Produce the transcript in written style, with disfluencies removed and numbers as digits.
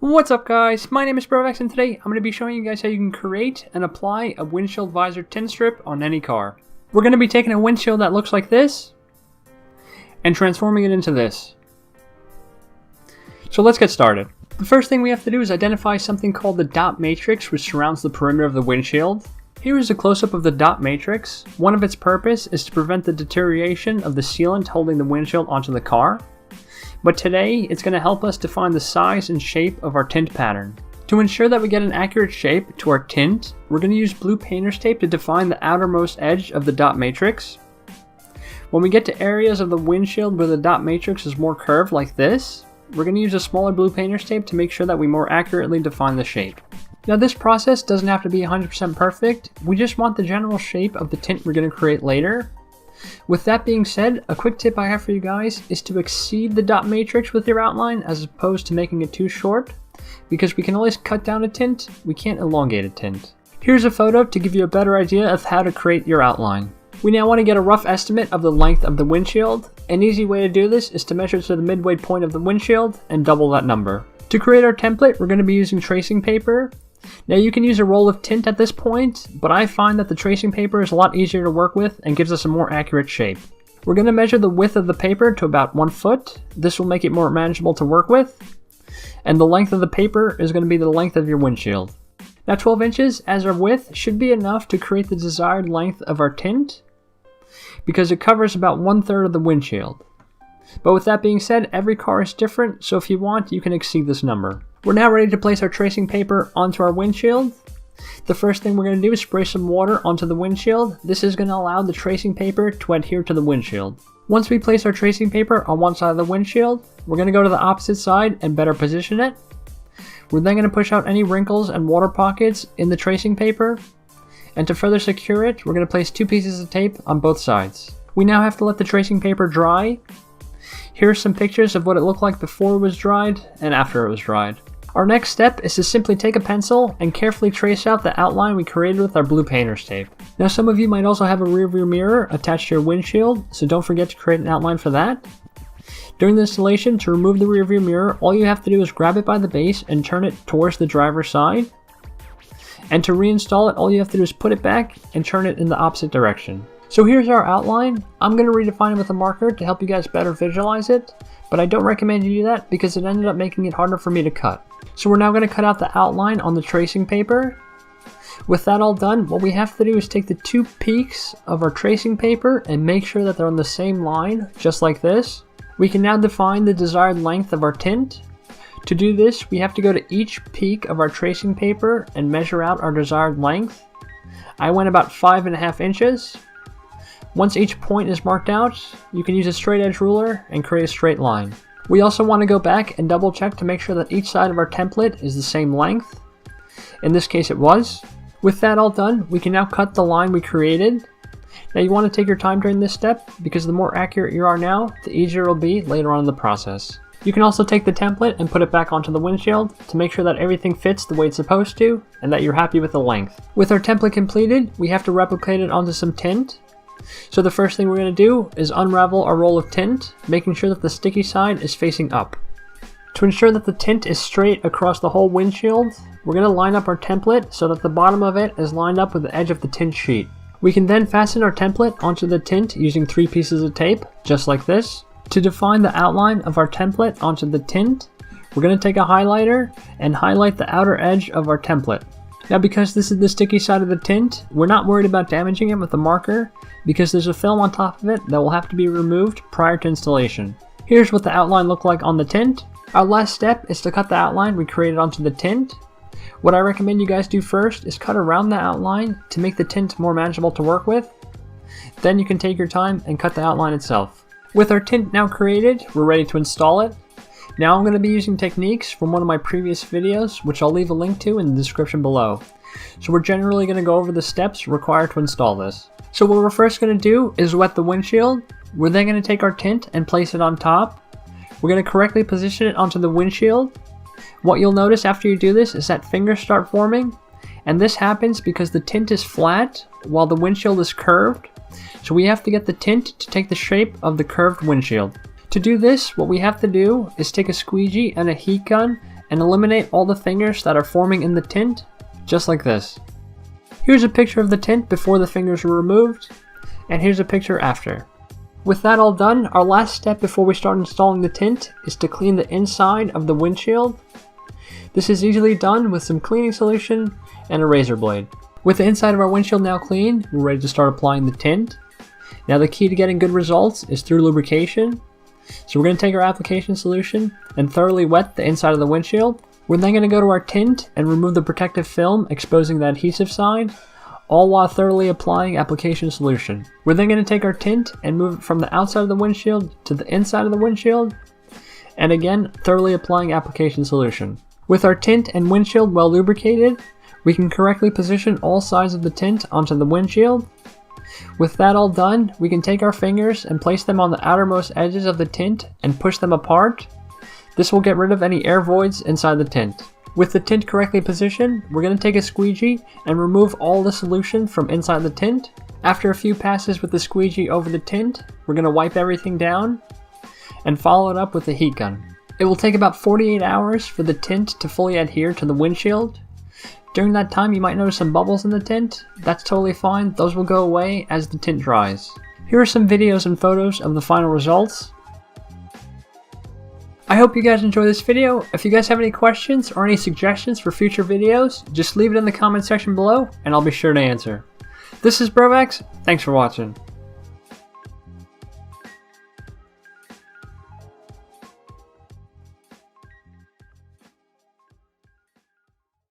What's up guys, my name is Brovex and today I'm going to be showing you guys how you can create and apply a windshield visor tint strip on any car. We're going to be taking a windshield that looks like this and transforming it into this. So let's get started. The first thing we have to do is identify something called the dot matrix, which surrounds the perimeter of the windshield. Here is a close-up of the dot matrix. One of its purpose is to prevent the deterioration of the sealant holding the windshield onto the car. But today, it's going to help us define the size and shape of our tint pattern. To ensure that we get an accurate shape to our tint, we're going to use blue painter's tape to define the outermost edge of the dot matrix. When we get to areas of the windshield where the dot matrix is more curved like this, we're going to use a smaller blue painter's tape to make sure that we more accurately define the shape. Now this process doesn't have to be 100% perfect, we just want the general shape of the tint we're going to create later. With that being said, a quick tip I have for you guys is to exceed the dot matrix with your outline as opposed to making it too short, because we can always cut down a tint, we can't elongate a tint. Here's a photo to give you a better idea of how to create your outline. We now want to get a rough estimate of the length of the windshield. An easy way to do this is to measure to the midway point of the windshield and double that number. To create our template, we're going to be using tracing paper. Now you can use a roll of tint at this point, but I find that the tracing paper is a lot easier to work with and gives us a more accurate shape. We're going to measure the width of the paper to about 1 foot. This will make it more manageable to work with. And the length of the paper is going to be the length of your windshield. Now 12 inches as our width should be enough to create the desired length of our tint, because it covers about 1/3 of the windshield. But with that being said, every car is different, so if you want, you can exceed this number. We're now ready to place our tracing paper onto our windshield. The first thing we're going to do is spray some water onto the windshield. This is going to allow the tracing paper to adhere to the windshield. Once we place our tracing paper on one side of the windshield, we're going to go to the opposite side and better position it. We're then going to push out any wrinkles and water pockets in the tracing paper. And to further secure it, we're going to place 2 pieces of tape on both sides. We now have to let the tracing paper dry. Here are some pictures of what it looked like before it was dried and after it was dried. Our next step is to simply take a pencil and carefully trace out the outline we created with our blue painter's tape. Now some of you might also have a rearview mirror attached to your windshield, so don't forget to create an outline for that. During the installation, to remove the rearview mirror, all you have to do is grab it by the base and turn it towards the driver's side. And to reinstall it, all you have to do is put it back and turn it in the opposite direction. So here's our outline. I'm going to redefine it with a marker to help you guys better visualize it, but I don't recommend you do that because it ended up making it harder for me to cut. So we're now going to cut out the outline on the tracing paper. With that all done, what we have to do is take the 2 peaks of our tracing paper and make sure that they're on the same line, just like this. We can now define the desired length of our tint. To do this, we have to go to each peak of our tracing paper and measure out our desired length. I went about 5.5 inches. Once each point is marked out, you can use a straight edge ruler and create a straight line. We also want to go back and double check to make sure that each side of our template is the same length. In this case it was. With that all done, we can now cut the line we created. Now you want to take your time during this step because the more accurate you are now, the easier it will be later on in the process. You can also take the template and put it back onto the windshield to make sure that everything fits the way it's supposed to and that you're happy with the length. With our template completed, we have to replicate it onto some tint. So the first thing we're going to do is unravel our roll of tint, making sure that the sticky side is facing up. To ensure that the tint is straight across the whole windshield, we're going to line up our template so that the bottom of it is lined up with the edge of the tint sheet. We can then fasten our template onto the tint using 3 pieces of tape, just like this. To define the outline of our template onto the tint, we're going to take a highlighter and highlight the outer edge of our template. Now because this is the sticky side of the tint, we're not worried about damaging it with a marker because there's a film on top of it that will have to be removed prior to installation. Here's what the outline looked like on the tint. Our last step is to cut the outline we created onto the tint. What I recommend you guys do first is cut around the outline to make the tint more manageable to work with. Then you can take your time and cut the outline itself. With our tint now created, we're ready to install it. Now I'm going to be using techniques from one of my previous videos, which I'll leave a link to in the description below. So we're generally going to go over the steps required to install this. So what we're first going to do is wet the windshield. We're then going to take our tint and place it on top. We're going to correctly position it onto the windshield. What you'll notice after you do this is that fingers start forming, and this happens because the tint is flat while the windshield is curved. So we have to get the tint to take the shape of the curved windshield. To do this, what we have to do is take a squeegee and a heat gun and eliminate all the fingers that are forming in the tint, just like this. Here's a picture of the tint before the fingers were removed, and here's a picture after. With that all done, our last step before we start installing the tint is to clean the inside of the windshield. This is easily done with some cleaning solution and a razor blade. With the inside of our windshield now clean, we're ready to start applying the tint. Now the key to getting good results is through lubrication. So we're going to take our application solution and thoroughly wet the inside of the windshield. We're then going to go to our tint and remove the protective film exposing the adhesive side, all while thoroughly applying application solution. We're then going to take our tint and move it from the outside of the windshield to the inside of the windshield, and again thoroughly applying application solution. With our tint and windshield well lubricated, we can correctly position all sides of the tint onto the windshield. With that all done, we can take our fingers and place them on the outermost edges of the tint and push them apart. This will get rid of any air voids inside the tint. With the tint correctly positioned, we're going to take a squeegee and remove all the solution from inside the tint. After a few passes with the squeegee over the tint, we're going to wipe everything down and follow it up with a heat gun. It will take about 48 hours for the tint to fully adhere to the windshield. During that time you might notice some bubbles in the tint. That's totally fine, those will go away as the tint dries. Here are some videos and photos of the final results. I hope you guys enjoyed this video. If you guys have any questions or any suggestions for future videos, just leave it in the comment section below and I'll be sure to answer. This is Brovax, thanks for watching.